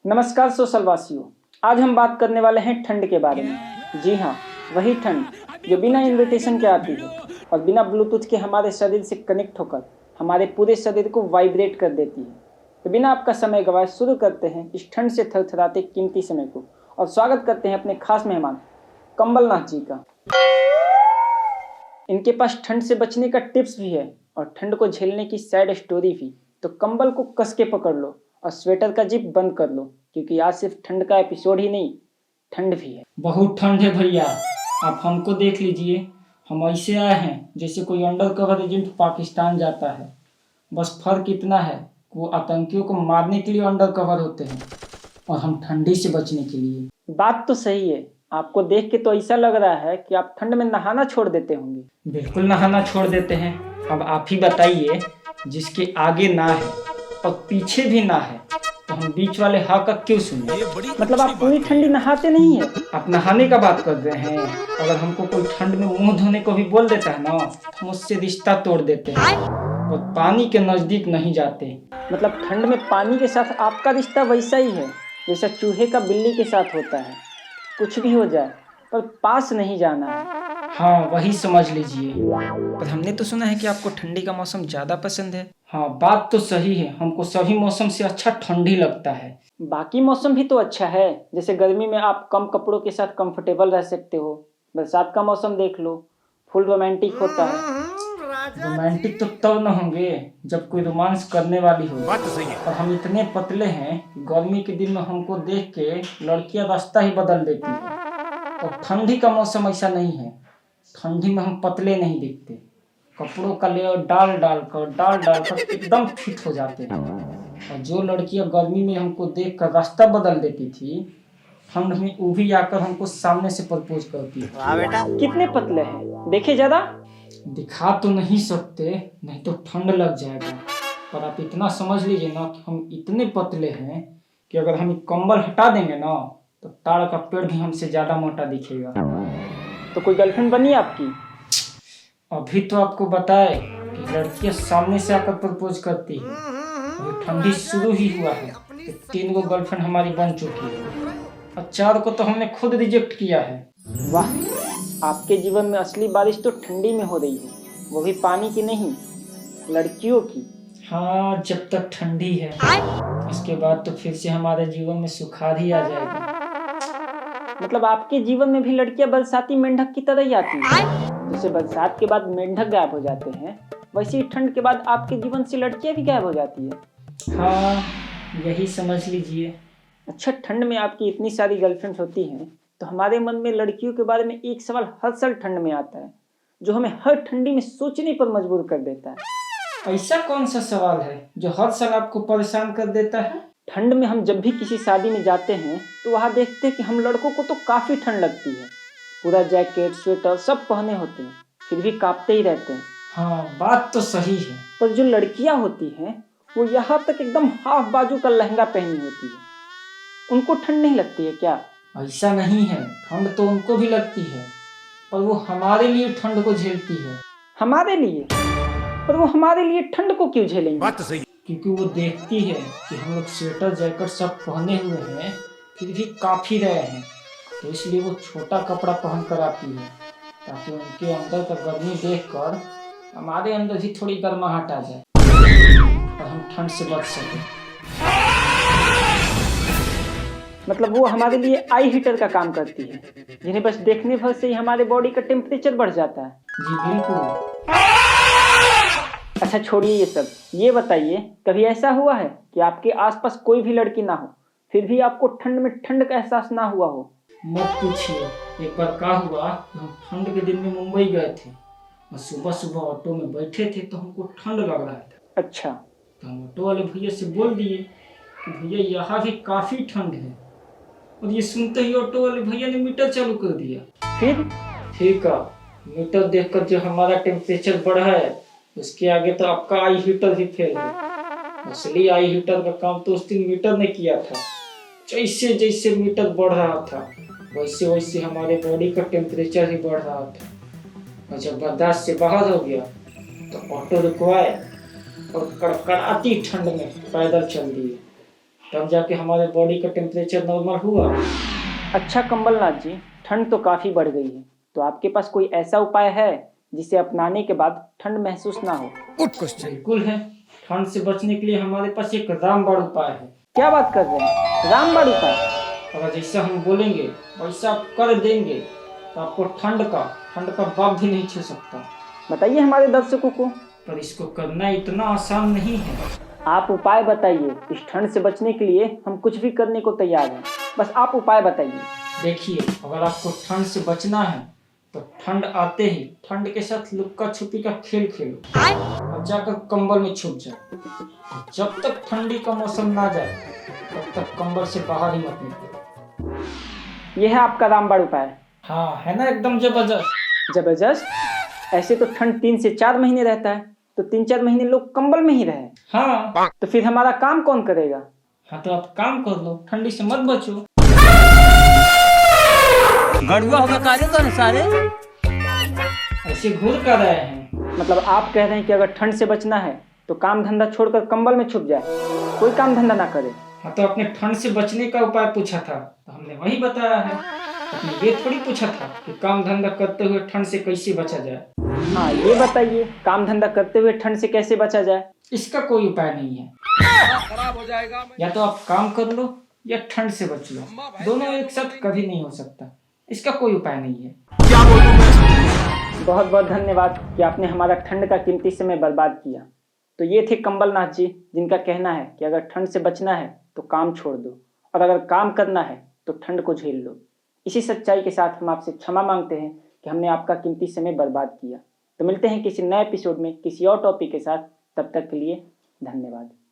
नमस्कार सोशलवासियों, आज हम बात करने वाले हैं ठंड के बारे में। जी हाँ, वही ठंड जो बिना इन्विटेशन के आती है और बिना ब्लूटूथ के हमारे शरीर से कनेक्ट होकर हमारे पूरे शरीर को वाइब्रेट कर देती है। तो बिना आपका समय गवाए शुरू करते हैं इस ठंड से थरथराते कीमती समय को और स्वागत करते हैं अपने खास मेहमान कंबलनाथ जी का। इनके पास ठंड से बचने का टिप्स भी है और ठंड को झेलने की सैड स्टोरी भी। तो कंबल को कस के पकड़ लो और स्वेटर का जिप बंद कर लो, क्योंकि आज सिर्फ ठंड का एपिसोड ही नहीं, ठंड भी है। बहुत ठंड है भैया, आप हमको देख लीजिए। हम ऐसे आए हैं जैसे कोई अंडर कवर एजेंट पाकिस्तान जाता है। बस फर्क इतना है कि वो आतंकियों को मारने के लिए अंडर कवर होते हैं और हम ठंडी से बचने के लिए। बात तो सही है, आपको देख के तो ऐसा लग रहा है कि आप ठंड में नहाना छोड़ देते होंगे। बिल्कुल नहाना छोड़ देते हैं। अब आप ही बताइए, जिसके आगे ना है और पीछे भी ना है तो हम बीच वाले हा का क्यों सुने? मतलब आप पूरी ठंडी नहाते नहीं है? आप नहाने का बात कर रहे हैं? अगर हमको कोई ठंड में मुंह धोने को भी बोल देता है ना, तो हम उससे रिश्ता तोड़ देते हैं और पानी के नजदीक नहीं जाते। मतलब ठंड में पानी के साथ आपका रिश्ता वैसा ही है जैसा चूहे का बिल्ली के साथ होता है। कुछ भी हो जाए पर पास नहीं जाना है। हाँ, वही समझ लीजिए। पर हमने तो सुना है कि आपको ठंडी का मौसम ज्यादा पसंद है। हाँ, बात तो सही है, हमको सभी मौसम से अच्छा ठंडी लगता है। बाकी मौसम भी तो अच्छा है, जैसे गर्मी में आप कम कपड़ों के साथ कंफर्टेबल रह सकते हो। बरसात का मौसम देख लो, फुल रोमांटिक होता है। रोमांटिक तो तब न होंगे जब कोई रोमांस करने वाली हो। बात तो सही है। और हम इतने पतले हैं, गर्मी के दिन में हमको देख के लड़कियां रास्ता ही बदल देती है। और ठंडी का मौसम ऐसा नहीं है, ठंडी में हम पतले नहीं दिखते, कपड़ों का लेयर डाल डाल कर एकदम फिट हो जाते हैं। और जो लड़कियां गर्मी में हमको देख कर रास्ता बदल देती थी, ठंड में वो भी आकर हमको सामने से प्रपोज करती है। वाह बेटा, कितने पतले हैं, देखे जरा। दिखा तो नहीं सकते, नहीं तो ठंड लग जाएगा। पर आप इतना समझ लीजिए ना कि हम इतने पतले हैं कि अगर हम कंबल हटा देंगे ना तो ताड़ का पेड़ भी हमसे ज्यादा मोटा दिखेगा। तो कोई गर्लफ्रेंड बनी आपकी? अभी तो आपको बताए कि लड़कियां सामने से आकर प्रपोज करती है। अभी ठंडी शुरू ही हुआ है तो 3 गो गर्लफ्रेंड हमारी बन चुकी है और 4 को तो हमने खुद रिजेक्ट किया है। वाह, आपके जीवन में असली बारिश तो ठंडी में हो रही है, वो भी पानी की नहीं, लड़कियों की। हाँ, जब तक ठंडी है, उसके बाद तो फिर से हमारे जीवन में सुखार ही आ जाएगा। मतलब आपके जीवन में भी लड़कियां बरसाती मेंढक की तरह ही आती हैं। जैसे बरसात के बाद मेंढक गायब हो जाते हैं, वैसे ही ठंड के बाद आपके जीवन से लड़कियां भी गायब हो जाती है। हाँ, यही समझ लीजिए। अच्छा, ठंड में आपकी इतनी सारी गर्लफ्रेंड्स होती हैं तो हमारे मन में लड़कियों के बारे में एक सवाल हर साल ठंड में आता है, जो हमें हर ठंडी में सोचने पर मजबूर कर देता है। ऐसा कौन सा सवाल है जो हर साल आपको परेशान कर देता है? ठंड में हम जब भी किसी शादी में जाते हैं तो वहाँ देखते हैं कि हम लड़कों को तो काफी ठंड लगती है, पूरा जैकेट स्वेटर सब पहने होते हैं, फिर भी कांपते ही रहते हैं। हाँ, बात तो सही है। पर जो लड़कियां होती हैं वो यहाँ तक एकदम हाफ बाजू का लहंगा पहनी होती है, उनको ठंड नहीं लगती है क्या? ऐसा नहीं है, ठंड तो उनको भी लगती है, पर वो हमारे लिए ठंड को झेलती है। हमारे लिए? पर वो हमारे लिए ठंड को क्यों झेलेंगे? बात तो सही। क्योंकि वो देखती है कि हम लोग स्वेटर जैकेट सब पहने हुए हैं फिर भी काफी रहे हैं, तो इसलिए वो छोटा कपड़ा पहन कर आती है, ताकि उनके अंदर का गर्मी देखकर हमारे अंदर भी थोड़ी गर्माहट आ जाए और हम ठंड से बच सकें। मतलब वो हमारे लिए आई हीटर का काम करती है, जिन्हें बस देखने भर से ही हमारे बॉडी का टेम्परेचर बढ़ जाता है। जी बिल्कुल। अच्छा छोड़िए ये सब, ये बताइए कभी ऐसा हुआ है कि आपके आसपास कोई भी लड़की ना हो फिर भी आपको ठंड में ठंड का एहसास ना हुआ हो? मत पूछिए। एक बार क्या हुआ, हम ठंड के दिन में मुंबई गए थे और सुबह सुबह ऑटो में बैठे थे तो हमको ठंड लग रहा था। अच्छा, तो हम ऑटो वाले भैया से बोल दिए कि भैया यहाँ भी काफी ठंड है, और ये सुनते ही ऑटो वाले भैया ने मीटर चालू कर दिया। फिर ठीक है, मीटर देखकर जो हमारा टेम्परेचर बढ़ा है उसके आगे तो आपका आई हीटर ही फेल है। असली आई हीटर का काम तो उस दिन मीटर ने किया था। जैसे जैसे मीटर बढ़ रहा था वैसे वैसे हमारे बॉडी का टेम्परेचर ही बढ़ रहा था, और जब बर्दाश्त से बाहर हो गया तो ऑटो रुकवाए और कड़कड़ाती ठंड में पैदल चल दिए। तब जाके हमारे बॉडी का टेम्परेचर नॉर्मल हुआ। अच्छा कमलनाथ जी, ठंड तो काफ़ी बढ़ गई है, तो आपके पास कोई ऐसा उपाय है जिसे अपनाने के बाद ठंड महसूस ना हो? Good question. बिल्कुल है। ठंड से बचने के लिए हमारे पास एक रामबाण उपाय है। क्या बात कर रहे हैं, रामबाण उपाय? अगर जैसा हम बोलेंगे वैसा आप कर देंगे तो आपको ठंड का बाप भी नहीं छू सकता। बताइए हमारे दर्शकों को। पर इसको करना इतना आसान नहीं है। आप उपाय बताइए, इस ठंड से बचने के लिए हम कुछ भी करने को तैयार हैं, बस आप उपाय बताइए। देखिए, अगर आपको ठंड से बचना है तो ठंड आते ही ठंड के साथ लुक्का छुपी का खेल खेलो और जाकर कंबल में छुप जाओ। जब तक ठंडी का मौसम ना जाए तब तक कंबल से बाहर ही मत निकलो। यह है आपका रामबाण उपाय। हाँ, है ना एकदम जबरदस्त। जबरदस्त? ऐसे तो ठंड 3 से 4 महीने रहता है, तो 3-4 महीने लोग कंबल में ही रहे। हाँ, तो फिर हमारा काम कौन करेगा? हाँ, तो आप काम कर लो, ठंडी से मत बचो। गड़ुआ होगा कार्य तो सारे। ऐसे घूर कर रहे हैं, मतलब आप कह रहे हैं कि अगर ठंड से बचना है तो काम धंधा छोड़कर कंबल में छुप जाए, कोई काम धंधा ना करे। हाँ, तो आपने ठंड से बचने का उपाय पूछा था तो हमने वही बताया है। आपने ये थोड़ी पूछा था कि काम धंधा करते हुए ठंड से कैसे बचा जाए। हाँ, ये बताइए, काम धंधा करते हुए ठंड से कैसे बचा जाए? इसका कोई उपाय नहीं है। खराब हो जाएगा। या तो आप काम कर लो या ठंड से बच लो, दोनों एक साथ कभी नहीं हो सकता। इसका कोई उपाय नहीं है। क्या बोलूं मैं? बहुत बहुत धन्यवाद कि आपने हमारा ठंड का कीमती समय बर्बाद किया। तो ये थे कमलनाथ जी, जिनका कहना है कि अगर ठंड से बचना है तो काम छोड़ दो, और अगर काम करना है तो ठंड को झेल लो। इसी सच्चाई के साथ हम आपसे क्षमा मांगते हैं कि हमने आपका कीमती समय बर्बाद किया। तो मिलते हैं किसी नए एपिसोड में किसी और टॉपिक के साथ, तब तक के लिए धन्यवाद।